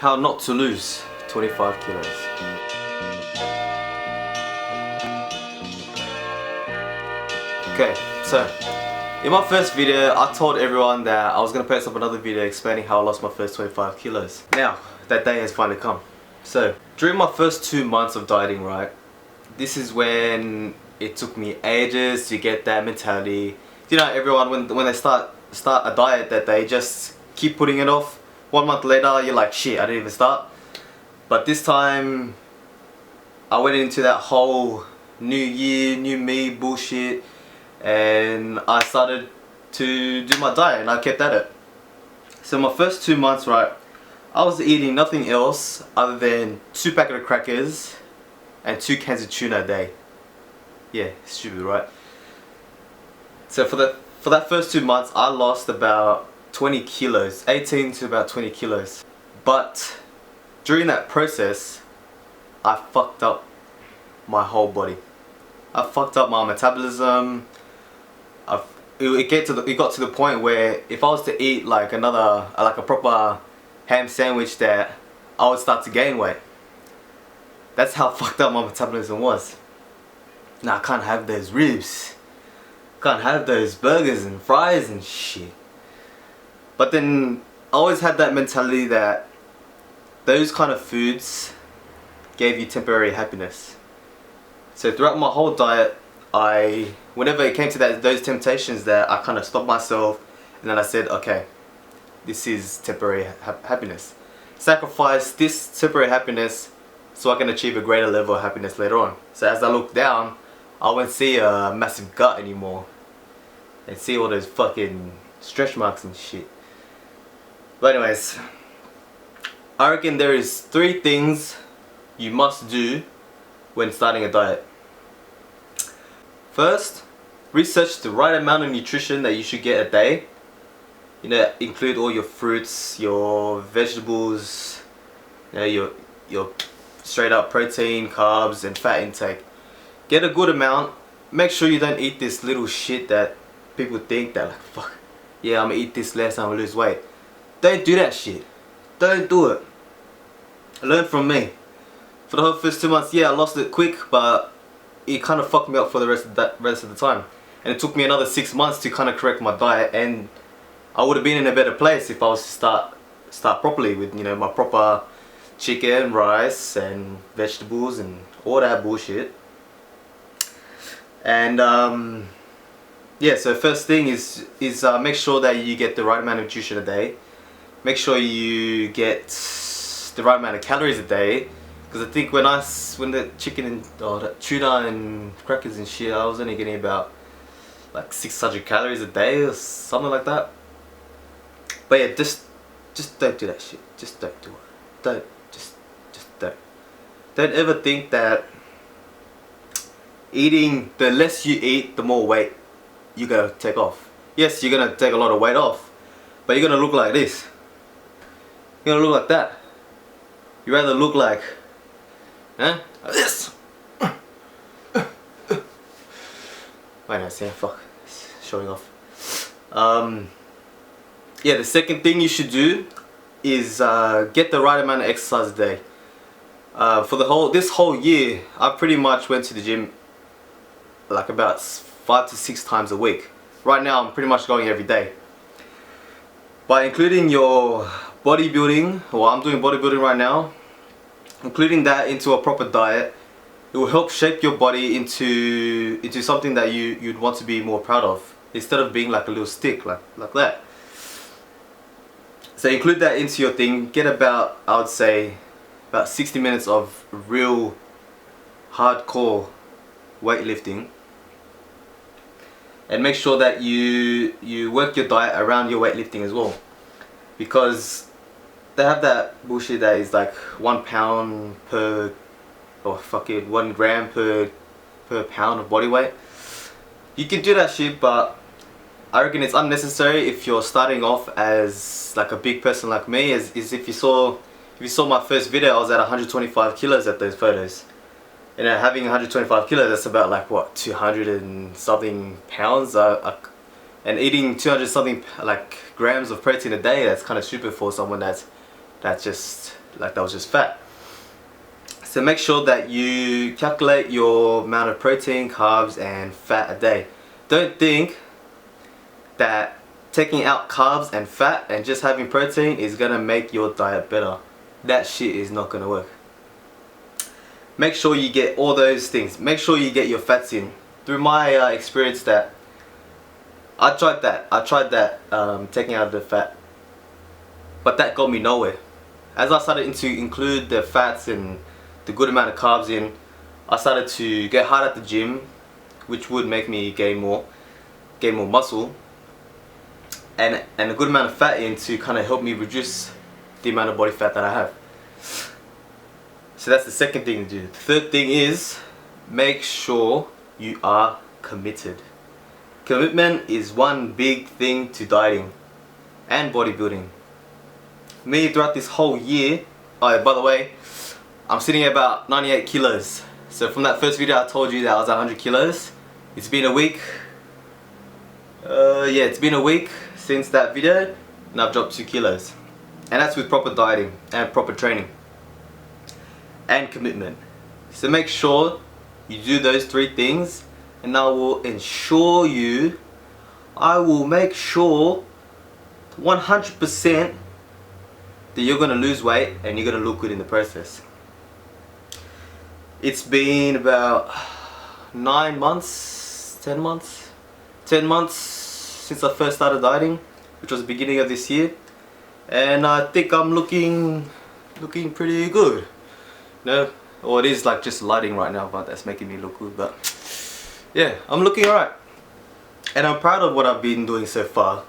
How not to lose 25 kilos. Okay, so in my first video I told everyone that I was going to post up another video explaining how I lost my first 25 kilos. Now that day has finally come. So during my first 2 months of dieting, right, this is when it took me ages to get that mentality. You know, everyone when they start a diet that they just keep putting it off. 1 month later you're like, shit, I didn't even start. But this time I went into that whole new year, new me bullshit, and I started to do my diet and I kept at it. So my first 2 months, right, I was eating nothing else other than 2 packets of crackers and 2 cans of tuna a day. Yeah, stupid, right? So for that first 2 months I lost about 20 kilos, 18 to about 20 kilos. But during that process I fucked up my whole body. I fucked up my metabolism. It got to the point where if I was to eat like a proper ham sandwich, that I would start to gain weight. That's how fucked up my metabolism was. Now I can't have those ribs, can't have those burgers and fries and shit. But then I always had that mentality that those kind of foods gave you temporary happiness. So throughout my whole diet, whenever it came to those temptations, that I kind of stopped myself and then I said, okay, this is temporary happiness. Sacrifice this temporary happiness so I can achieve a greater level of happiness later on. So as I look down, I won't see a massive gut anymore and see all those fucking stretch marks and shit. But anyways, I reckon there is 3 things you must do when starting a diet. First, research the right amount of nutrition that you should get a day. You know, include all your fruits, your vegetables, you know, your straight up protein, carbs and fat intake. Get a good amount. Make sure you don't eat this little shit that people think that like, fuck, yeah, I'm gonna eat this less, I'm gonna lose weight. Don't do that shit. Don't do it. Learn from me. For the whole first 2 months, yeah, I lost it quick, but it kind of fucked me up for the rest of the time. And it took me another 6 months to kind of correct my diet, and I would have been in a better place if I was to start properly with, you know, my proper chicken, rice and vegetables and all that bullshit. And yeah, so first thing is make sure that you get the right amount of nutrition a day. Make sure you get the right amount of calories a day. Because I think when the chicken and the tuna and crackers and shit, I was only getting about like 600 calories a day or something like that. But yeah, just don't do that shit. Just don't do it. Just don't. Don't ever think that the less you eat, the more weight you're gonna take off. Yes, you're gonna take a lot of weight off, but you're gonna look like this. You're gonna look like that. You rather look like, huh? Like this. Wait a second, fuck. It's showing off. Yeah, the second thing you should do is get the right amount of exercise a day. For this whole year, I pretty much went to the gym like about 5 to 6 times a week. Right now, I'm pretty much going every day. By including your bodybuilding, well, I'm doing bodybuilding right now, including that into a proper diet, it will help shape your body into something that you'd want to be more proud of, instead of being like a little stick like that. So include that into your thing. Get about, I would say, about 60 minutes of real hardcore weightlifting, and make sure that you work your diet around your weightlifting as well, because they have that bullshit that is like 1 pound per, or fuck it, 1 gram per pound of body weight. You can do that shit, but I reckon it's unnecessary if you're starting off as like a big person like me. As if you saw my first video, I was at 125 kilos at those photos. You know, having 125 kilos, that's about like what, 200 and something pounds. And eating 200 something like grams of protein a day, that's kind of stupid for someone that's just like that was just fat. So make sure that you calculate your amount of protein, carbs and fat a day. Don't think that taking out carbs and fat and just having protein is gonna make your diet better. That shit is not gonna work. Make sure you get all those things. Make sure you get your fats in. Through my experience, that I tried that taking out the fat, but that got me nowhere. As I started to include the fats and the good amount of carbs in, I started to get hard at the gym, which would make me gain more muscle, and a good amount of fat in to kind of help me reduce the amount of body fat that I have. So that's the second thing to do. The third thing is make sure you are committed. Commitment is one big thing to dieting and bodybuilding. Me, throughout this whole year, oh, by the way, I'm sitting at about 98 kilos. So from that first video I told you that I was 100 kilos. It's been a week. Yeah, it's been a week since that video, and I've dropped 2 kilos. And that's with proper dieting and proper training and commitment. So make sure you do those 3 things, and I will make sure 100% that you're gonna lose weight and you're gonna look good in the process. It's been about 9 months, 10 months since I first started dieting, which was the beginning of this year, and I think I'm looking pretty good. No, or it is like just lighting right now, but that's making me look good. But yeah, I'm looking alright, and I'm proud of what I've been doing so far,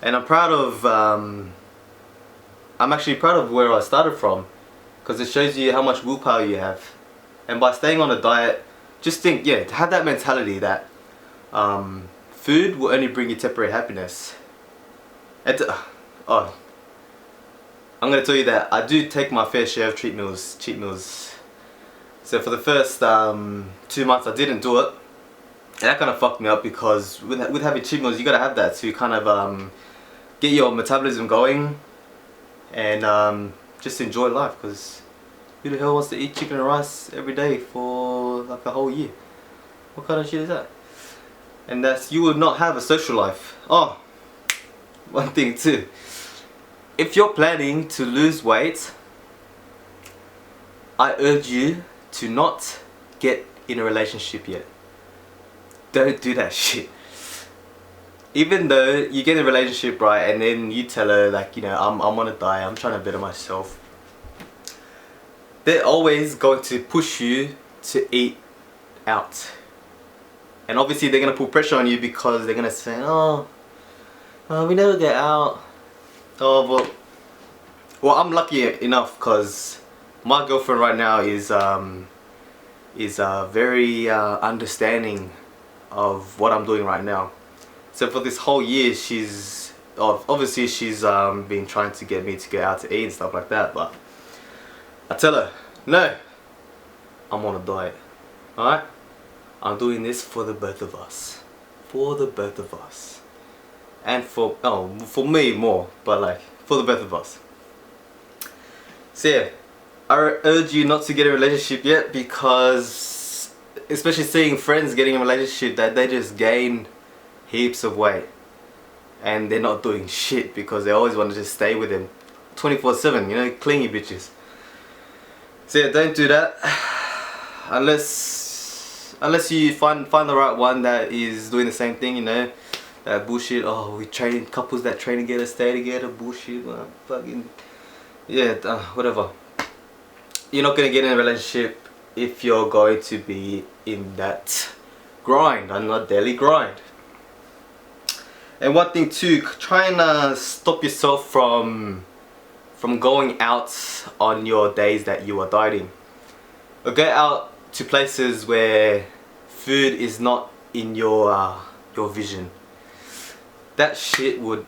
and I'm proud of I'm actually proud of where I started from, because it shows you how much willpower you have. And by staying on a diet, just think, yeah, have that mentality that food will only bring you temporary happiness. And I'm gonna tell you that I do take my fair share of cheat meals. So for the first 2 months I didn't do it, and that kind of fucked me up, because with having cheat meals, you gotta have that to kind of get your metabolism going and just enjoy life, because who the hell wants to eat chicken and rice every day for like a whole year? What kind of shit is that? And that's, you will not have a social life. Oh, one thing too. If you're planning to lose weight, I urge you to not get in a relationship yet. Don't do that shit. Even though you get in a relationship, right, and then you tell her like, you know, I'm on a diet, I'm trying to better myself, they're always going to push you to eat out. And obviously they're going to put pressure on you, because they're going to say, oh, we never get out. Oh, well, I'm lucky enough, because my girlfriend right now is very understanding of what I'm doing right now. So for this whole year, she's obviously been trying to get me to get out to eat and stuff like that, but I tell her, no, I'm on a diet. Alright? I'm doing this for the both of us. For the both of us. And for me more, but like for the both of us. So yeah, I urge you not to get in a relationship yet, because especially seeing friends getting in a relationship that they just gain heaps of weight and they're not doing shit, because they always want to just stay with them 24/7, you know, clingy bitches. So yeah, don't do that unless you find the right one that is doing the same thing, you know. That bullshit, oh, we train, couples that train together stay together, bullshit, fucking, yeah, whatever. You're not gonna get in a relationship if you're going to be in that grind, and not daily grind. And one thing too, try and stop yourself from going out on your days that you are dieting. Or go out to places where food is not in your vision. That shit would,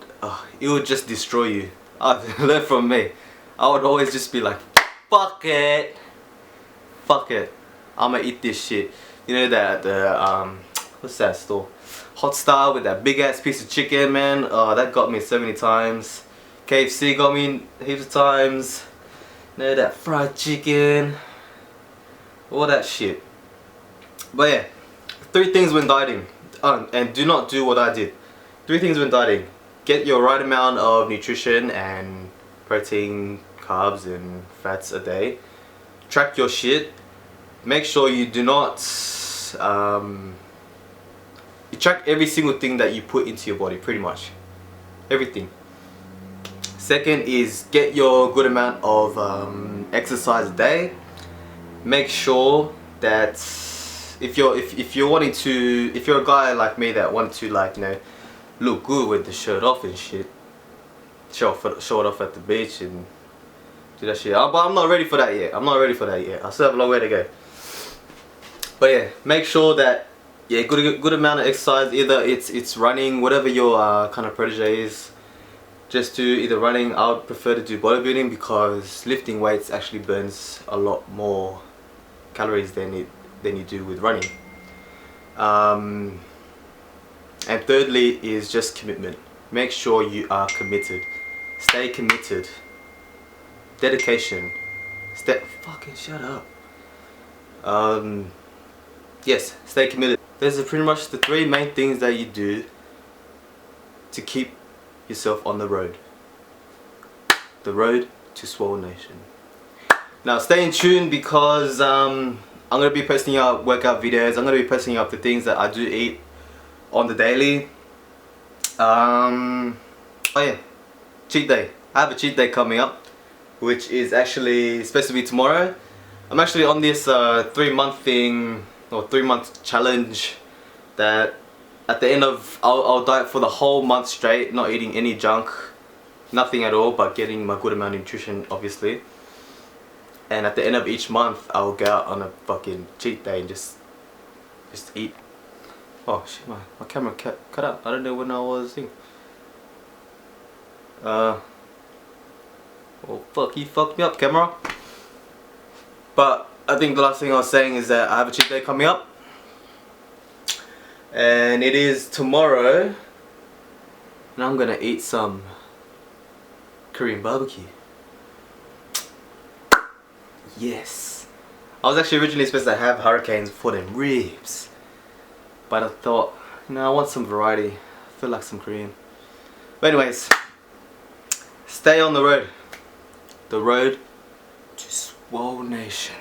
it would just destroy you. I've learned from me. I would always just be like, fuck it, I'ma eat this shit. You know that what's that store? Hot Star with that big ass piece of chicken, man. Oh, that got me so many times. KFC got me heaps of times. know, that fried chicken, all that shit. But yeah, 3 things when dieting, and do not do what I did. 3 things when dieting: get your right amount of nutrition and protein, carbs and fats a day. Track your shit. Make sure you do not you track every single thing that you put into your body, pretty much everything. Second is get your good amount of exercise a day. Make sure that if you're wanting to, if you're a guy like me that wants to, like, you know, look good with the shirt off and shit, show it off at the beach and do that shit. But I'm not ready for that yet. I still have a long way to go. But yeah, make sure that, yeah, good amount of exercise. Either it's running, whatever your kind of protege is. Just do either running. I would prefer to do bodybuilding because lifting weights actually burns a lot more calories than you do with running. And thirdly is just commitment. Make sure you are committed. Stay committed. Dedication. Fucking shut up. Yes, stay committed. Those are pretty much the 3 main things that you do to keep yourself on the road. The road to Swole Nation. Now stay in tune because I'm going to be posting out workout videos. I'm going to be posting out the things that I do eat on the daily. Oh yeah, cheat day. I have a cheat day coming up, which is actually supposed to be tomorrow. I'm actually on this 3-month thing, or 3-month challenge, that at the end of, I'll diet for the whole month straight, not eating any junk, nothing at all, but getting my good amount of nutrition, obviously. And at the end of each month, I'll go out on a fucking cheat day and just eat. Oh shit, my camera cut out. I don't know when I was thinking. Well, fuck, you fucked me up, camera. But I think the last thing I was saying is that I have a cheat day coming up. And it is tomorrow. And I'm gonna eat some Korean barbecue. Yes. I was actually originally supposed to have hurricanes for them ribs. But I thought, no, I want some variety. I feel like some Korean. But anyways, stay on the road. The road to Swole Nation.